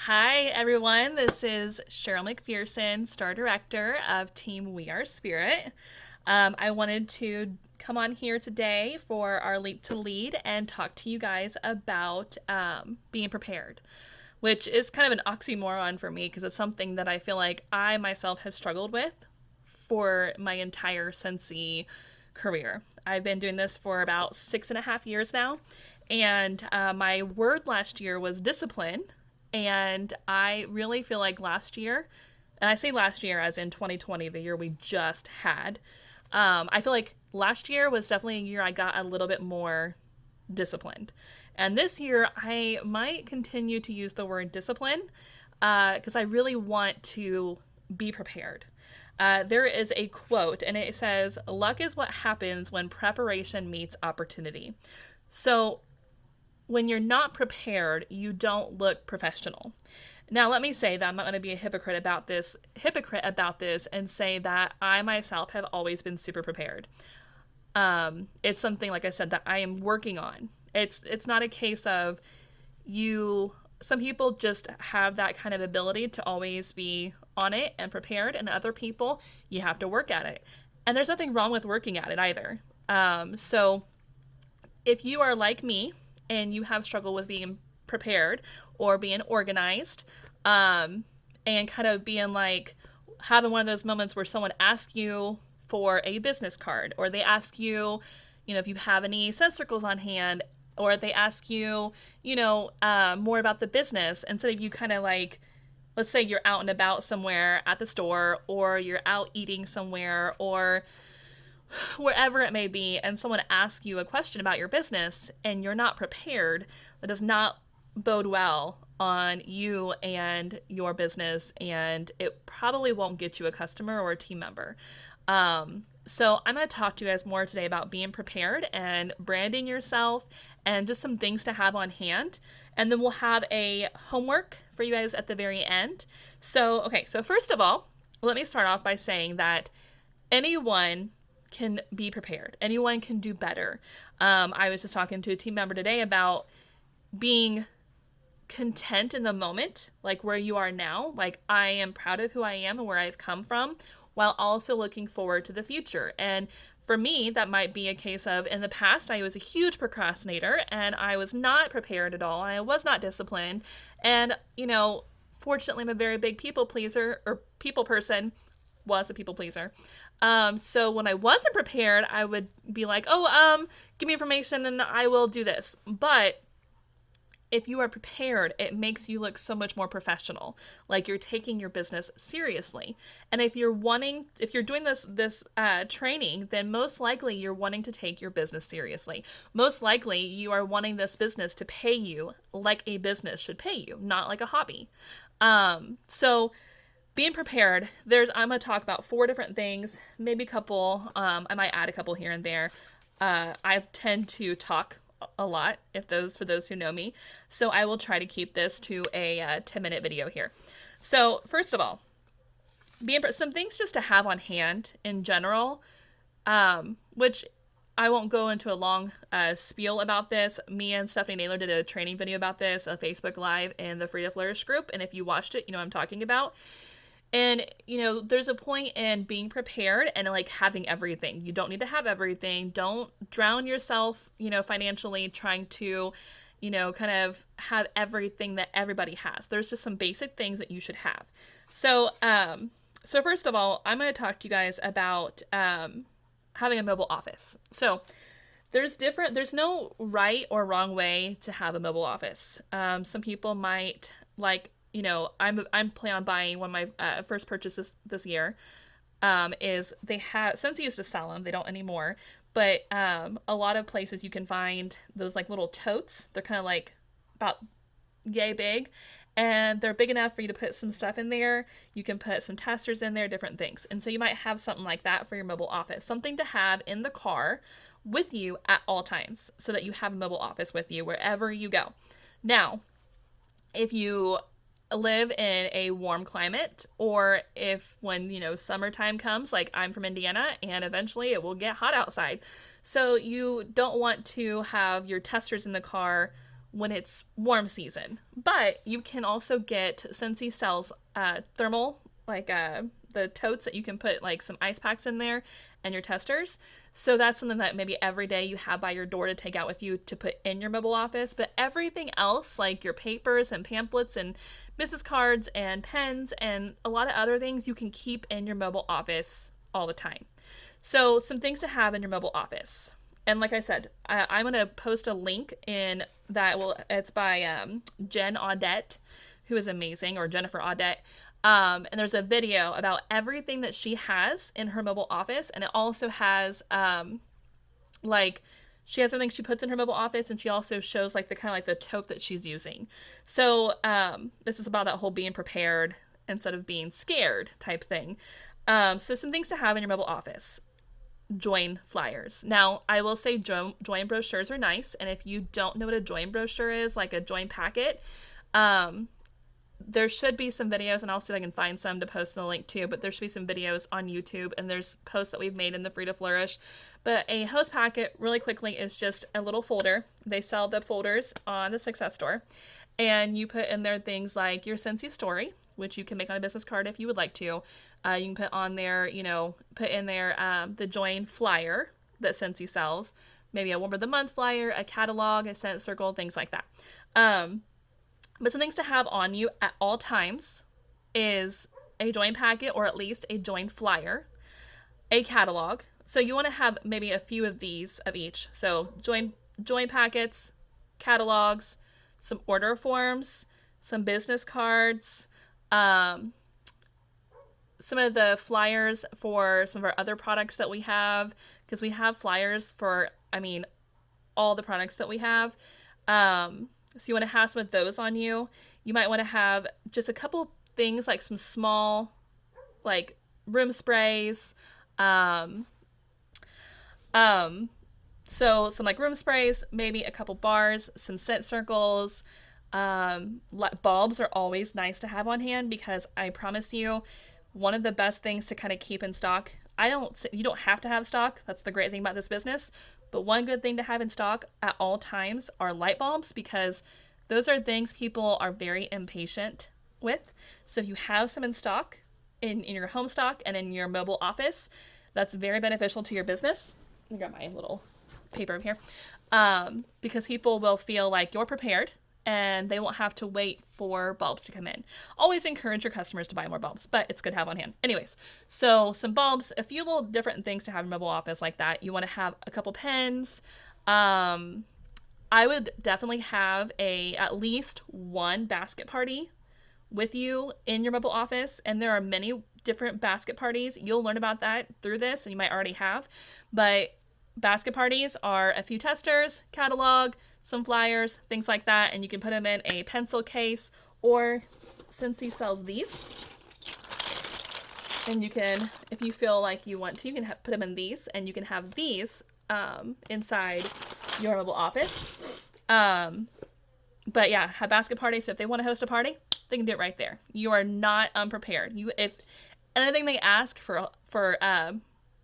Hi, everyone. This is Cherl McPhearson, Star Director of Team We Are Spirit. I wanted to come on here today for our Leap to Lead and talk to you guys about being prepared, which is kind of an oxymoron for me because it's something that I feel like I myself have struggled with for my entire Scentsy career. I've been doing this for about 6.5 years now, and my word last year was discipline. And I really feel like last year, and I say last year as in 2020, the year we just had, I feel like last year was definitely a year I got a little bit more disciplined. And this year, I might continue to use the word discipline because I really want to be prepared. There is a quote, and it says, "Luck is what happens when preparation meets opportunity." So, when you're not prepared, you don't look professional. Now, let me say that I'm not going to be a hypocrite about this and say that I myself have always been super prepared. It's something, like I said, that I am working on. It's not a case of you. Some people just have that kind of ability to always be on it and prepared, and other people, you have to work at it. And there's nothing wrong with working at it either. So if you are like me and you have struggled with being prepared or being organized, and kind of being like having one of those moments where someone asks you for a business card, or they ask you, if you have any scent circles on hand, or they ask you, more about the business instead of you kind of like, let's say you're out and about somewhere at the store, or you're out eating somewhere, or wherever it may be, and someone asks you a question about your business and you're not prepared, that does not bode well on you and your business, and it probably won't get you a customer or a team member. So I'm going to talk to you guys more today about being prepared and branding yourself and just some things to have on hand. And then we'll have a homework for you guys at the very end. So first of all, let me start off by saying that anyone can be prepared. Anyone can do better. I was just talking to a team member today about being content in the moment, like where you are now. Like, I am proud of who I am and where I've come from, while also looking forward to the future. And for me, that might be a case of, in the past, I was a huge procrastinator and I was not prepared at all, and I was not disciplined. And, fortunately, I'm a very big people pleaser, or people person, was a people pleaser. So when I wasn't prepared, I would be like, oh, give me information and I will do this. But if you are prepared, it makes you look so much more professional, like you're taking your business seriously. And if you're doing this training, then most likely you're wanting to take your business seriously. Most likely you are wanting this business to pay you like a business should pay you, not like a hobby. So being prepared, I'm going to talk about 4 different things, maybe a couple. I might add a couple here and there. I tend to talk a lot, for those who know me. So I will try to keep this to a 10-minute video here. So first of all, some things just to have on hand in general, which I won't go into a long spiel about this. Me and Stephanie Naylor did a training video about this, a Facebook Live in the Free to Flourish group. And if you watched it, you know what I'm talking about. And, there's a point in being prepared and like having everything. You don't need to have everything. Don't drown yourself, financially trying to, kind of have everything that everybody has. There's just some basic things that you should have. So first of all, I'm going to talk to you guys about having a mobile office. So there's no right or wrong way to have a mobile office. Some people might like, I'm planning on buying one of my first purchases this year. Is they have, since they used to sell them, they don't anymore. But a lot of places you can find those like little totes. They're kind of like about yay big, and they're big enough for you to put some stuff in there. You can put some testers in there, different things. And so you might have something like that for your mobile office, something to have in the car with you at all times, so that you have a mobile office with you wherever you go. Now, if you live in a warm climate, or if when summertime comes, like I'm from Indiana and eventually it will get hot outside, so you don't want to have your testers in the car when it's warm season. But you can also get, Scentsy sells thermal, like the totes that you can put like some ice packs in there and your testers. So that's something that maybe every day you have by your door to take out with you to put in your mobile office. But everything else, like your papers and pamphlets and business cards and pens and a lot of other things, you can keep in your mobile office all the time. So some things to have in your mobile office. And like I said, I'm going to post a link in that. Well, it's by Jen Audette, who is amazing, or Jennifer Audette. And there's a video about everything that she has in her mobile office. And it also has, like, she has something she puts in her mobile office, and she also shows, like, the kind of like the tote that she's using. So this is about that whole being prepared instead of being scared type thing. So some things to have in your mobile office. Join flyers. Now, I will say join brochures are nice, and if you don't know what a join brochure is, like a join packet, there should be some videos, and I'll see if I can find some to post in the link too, but there should be some videos on YouTube, and there's posts that we've made in the Free to Flourish. But a host packet, really quickly, is just a little folder. They sell the folders on the Success Store, and you put in there things like your Scentsy story, which you can make on a business card if you would like to. You can put on there, put in there the join flyer that Scentsy sells, maybe a Warmer of the Month flyer, a catalog, a scent circle, things like that. But some things to have on you at all times is a join packet, or at least a join flyer, a catalog. So you want to have maybe a few of these of each. So join packets, catalogs, some order forms, some business cards, some of the flyers for some of our other products that we have, because we have flyers for, all the products that we have. So you want to have some of those on you. You might want to have just a couple things, like some small, like room sprays. So some like room sprays, maybe a couple bars, some scent circles. Bulbs are always nice to have on hand, because I promise you, one of the best things to kind of keep in stock, you don't have to have stock. That's the great thing about this business. But one good thing to have in stock at all times are light bulbs, because those are things people are very impatient with. So if you have some in stock, in your home stock and in your mobile office, that's very beneficial to your business. I got my little paper here. Because people will feel like you're prepared, and they won't have to wait for bulbs to come in. Always encourage your customers to buy more bulbs, but it's good to have on hand. Anyways, so some bulbs, a few little different things to have in a mobile office like that. You want to have a couple pens. I would definitely have at least one basket party with you in your mobile office, and there are many different basket parties. You'll learn about that through this, and you might already have, but basket parties are a few testers, catalog, some flyers, things like that, and you can put them in a pencil case, or Scentsy sells these, and you can, if you feel like you want to, you can put them in these, and you can have these inside your mobile office. But yeah, have basket parties. So if they want to host a party, they can do it right there. You are not unprepared. If anything they ask for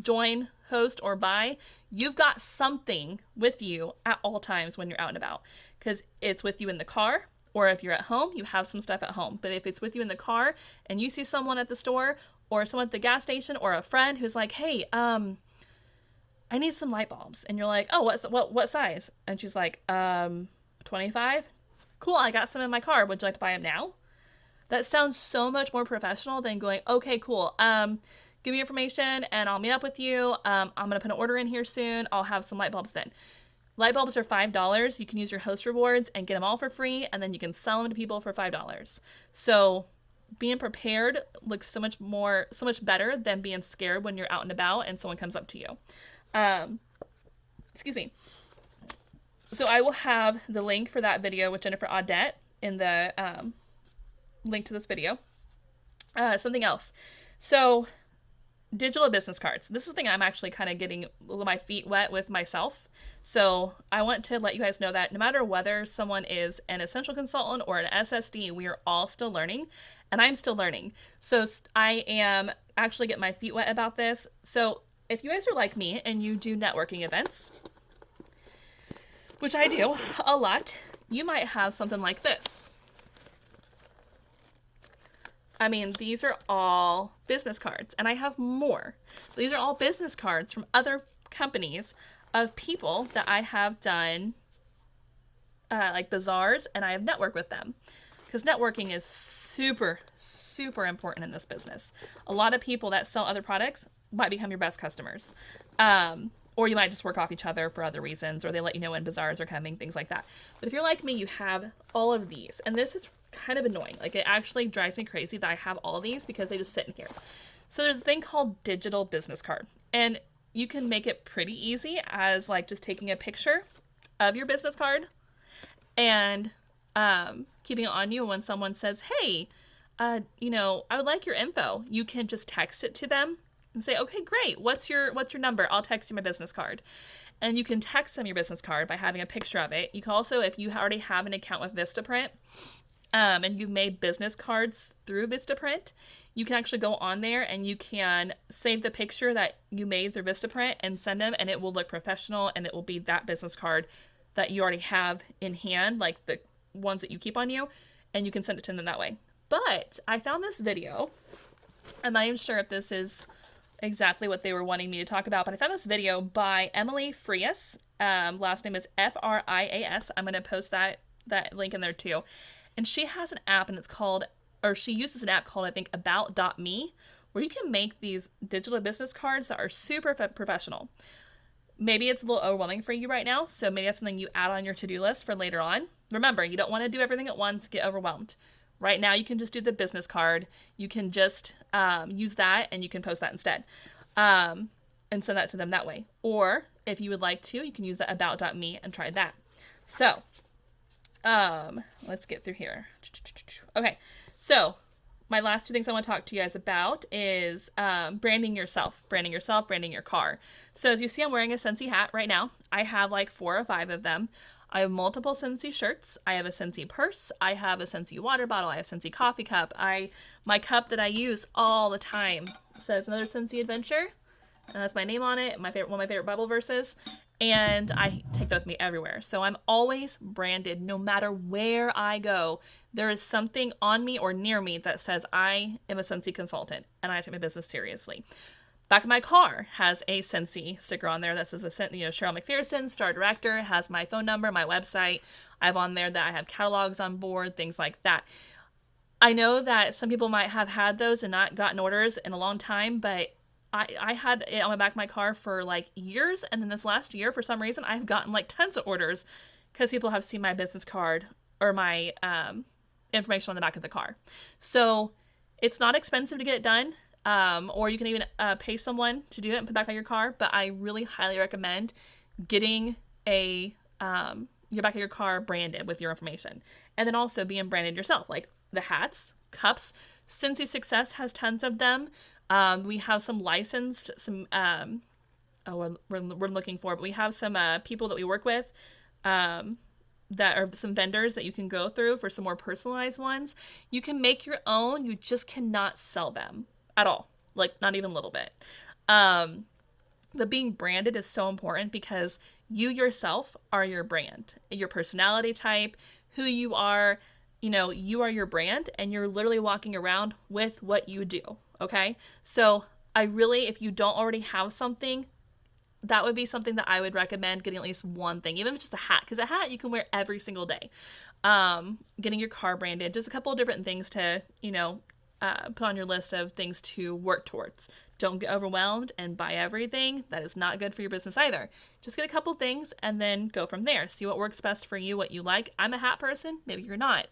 join, host, or buy, you've got something with you at all times when you're out and about, because it's with you in the car, or if you're at home, you have some stuff at home. But if it's with you in the car and you see someone at the store, or someone at the gas station, or a friend who's like, hey, I need some light bulbs, and you're like, oh, what size? And she's like, 25. Cool, I got some in my car. Would you like to buy them now? That sounds so much more professional than going, okay, cool. Give me information and I'll meet up with you. I'm going to put an order in here soon. I'll have some light bulbs then. Light bulbs are $5. You can use your host rewards and get them all for free, and then you can sell them to people for $5. So being prepared looks so much better than being scared when you're out and about and someone comes up to you. Excuse me. So I will have the link for that video with Jennifer Audette in the link to this video. Something else. So digital business cards. This is the thing I'm actually kind of getting my feet wet with myself. So I want to let you guys know that no matter whether someone is an essential consultant or an SSD, we are all still learning, and I'm still learning. So I am actually getting my feet wet about this. So if you guys are like me and you do networking events, which I do a lot, you might have something like this. I mean, these are all business cards, and I have more. These are all business cards from other companies of people that I have done like bazaars, and I have networked with them. Because networking is super, super important in this business. A lot of people that sell other products might become your best customers. Or you might just work off each other for other reasons, or they let you know when bazaars are coming, things like that. But if you're like me, you have all of these. And this is kind of annoying. Like, it actually drives me crazy that I have all of these because they just sit in here. So there's a thing called digital business card. And you can make it pretty easy as like just taking a picture of your business card and keeping it on you. When someone says, hey, I would like your info, you can just text it to them and say, okay, great. What's your number? I'll text you my business card. And you can text them your business card by having a picture of it. You can also, if you already have an account with Vistaprint, and you've made business cards through Vistaprint, you can actually go on there and you can save the picture that you made through Vistaprint and send them, and it will look professional, and it will be that business card that you already have in hand, like the ones that you keep on you, and you can send it to them that way. But I found this video. I'm not even sure if this is exactly what they were wanting me to talk about, but I found this video by Emily Frias. Last name is Frias. I'm going to post that link in there too. And she has an app, and she uses an app called, I think, About.me, where you can make these digital business cards that are super professional. Maybe it's a little overwhelming for you right now, so maybe that's something you add on your to-do list for later on. Remember, you don't want to do everything at once, get overwhelmed. Right now, you can just do the business card. You can just use that, and you can post that instead, and send that to them that way. Or if you would like to, you can use the About.me and try that. So, let's get through here. Okay, so my last two things I want to talk to you guys about is branding yourself, branding your car. So as you see, I'm wearing a Scentsy hat right now. I have like 4 or 5 of them. I have multiple Scentsy shirts. I have a Scentsy purse. I have a Scentsy water bottle. I have a Scentsy coffee cup. My cup that I use all the time says Another Scentsy Adventure. And that's my name on it. One of my favorite Bible verses. And I take that with me everywhere. So I'm always branded no matter where I go. There is something on me or near me that says I am a Scentsy consultant and I take my business seriously. Back of my car has a Scentsy sticker on there that says, Cherl McPhearson, Star Director, has my phone number, my website. I have on there that I have catalogs on board, things like that. I know that some people might have had those and not gotten orders in a long time, but I had it on the back of my car for like years, and then this last year, for some reason, I've gotten like tons of orders because people have seen my business card or my information on the back of the car. So it's not expensive to get it done, or you can even pay someone to do it and put it back on your car, but I really highly recommend getting your back of your car branded with your information, and then also being branded yourself, like the hats, cups. Scentsy Success has tons of them. We have some licensed, we're looking for, but we have some people that we work with that are some vendors that you can go through for some more personalized ones. You can make your own, you just cannot sell them at all, like not even a little bit. But being branded is so important because you yourself are your brand, your personality type, who you are. You are your brand, and you're literally walking around with what you do, okay? So if you don't already have something, that would be something that I would recommend getting at least one thing, even if it's just a hat, because a hat you can wear every single day. Getting your car branded, just a couple of different things to, put on your list of things to work towards. Don't get overwhelmed and buy everything. That is not good for your business either. Just get a couple things and then go from there. See what works best for you, what you like. I'm a hat person. Maybe you're not.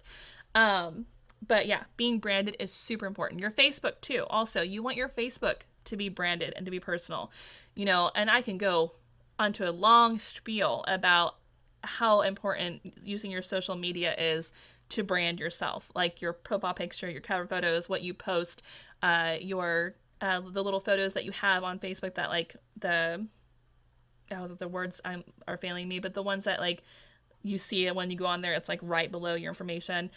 But yeah, being branded is super important. Your Facebook too. Also, you want your Facebook to be branded and to be personal. And I can go onto a long spiel about how important using your social media is to brand yourself, like your profile picture, your cover photos, what you post, the little photos that you have on Facebook that like the words are failing me, but the ones that like you see it when you go on there, it's like right below your information.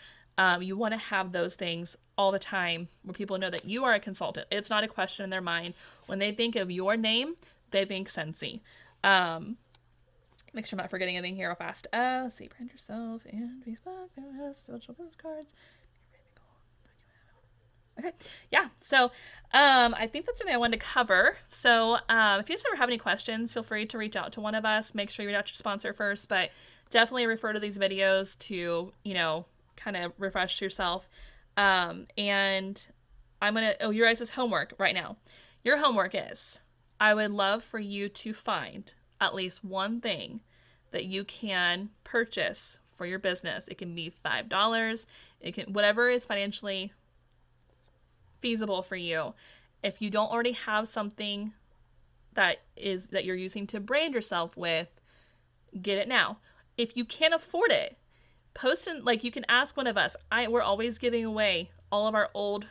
You want to have those things all the time where people know that you are a consultant. It's not a question in their mind. When they think of your name, they think Scentsy. Make sure I'm not forgetting anything here real fast. Let's see, brand yourself and Facebook, social business cards. Okay, yeah. So, I think that's something I wanted to cover. So, if you guys ever have any questions, feel free to reach out to one of us. Make sure you reach out to your sponsor first, but definitely refer to these videos to, kind of refresh yourself. And your guys' homework right now. Your homework is, I would love for you to find at least one thing that you can purchase for your business. It can be $5. It can, whatever is financially feasible for you. If you don't already have something that you're using to brand yourself with, get it now. If you can't afford it, post in, like, you can ask one of us. We're always giving away all of our old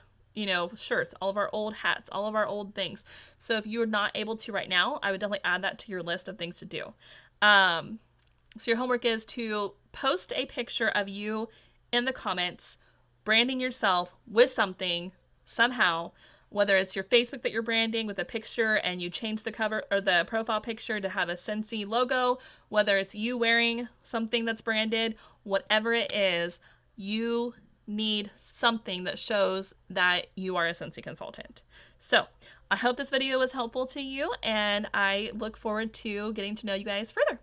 shirts, all of our old hats, all of our old things. So if you're not able to right now, I would definitely add that to your list of things to do. So your homework is to post a picture of you in the comments, branding yourself with something somehow, whether it's your Facebook that you're branding with a picture and you change the cover or the profile picture to have a Scentsy logo, whether it's you wearing something that's branded, whatever it is, you need something that shows that you are a Scentsy consultant. So I hope this video was helpful to you, and I look forward to getting to know you guys further.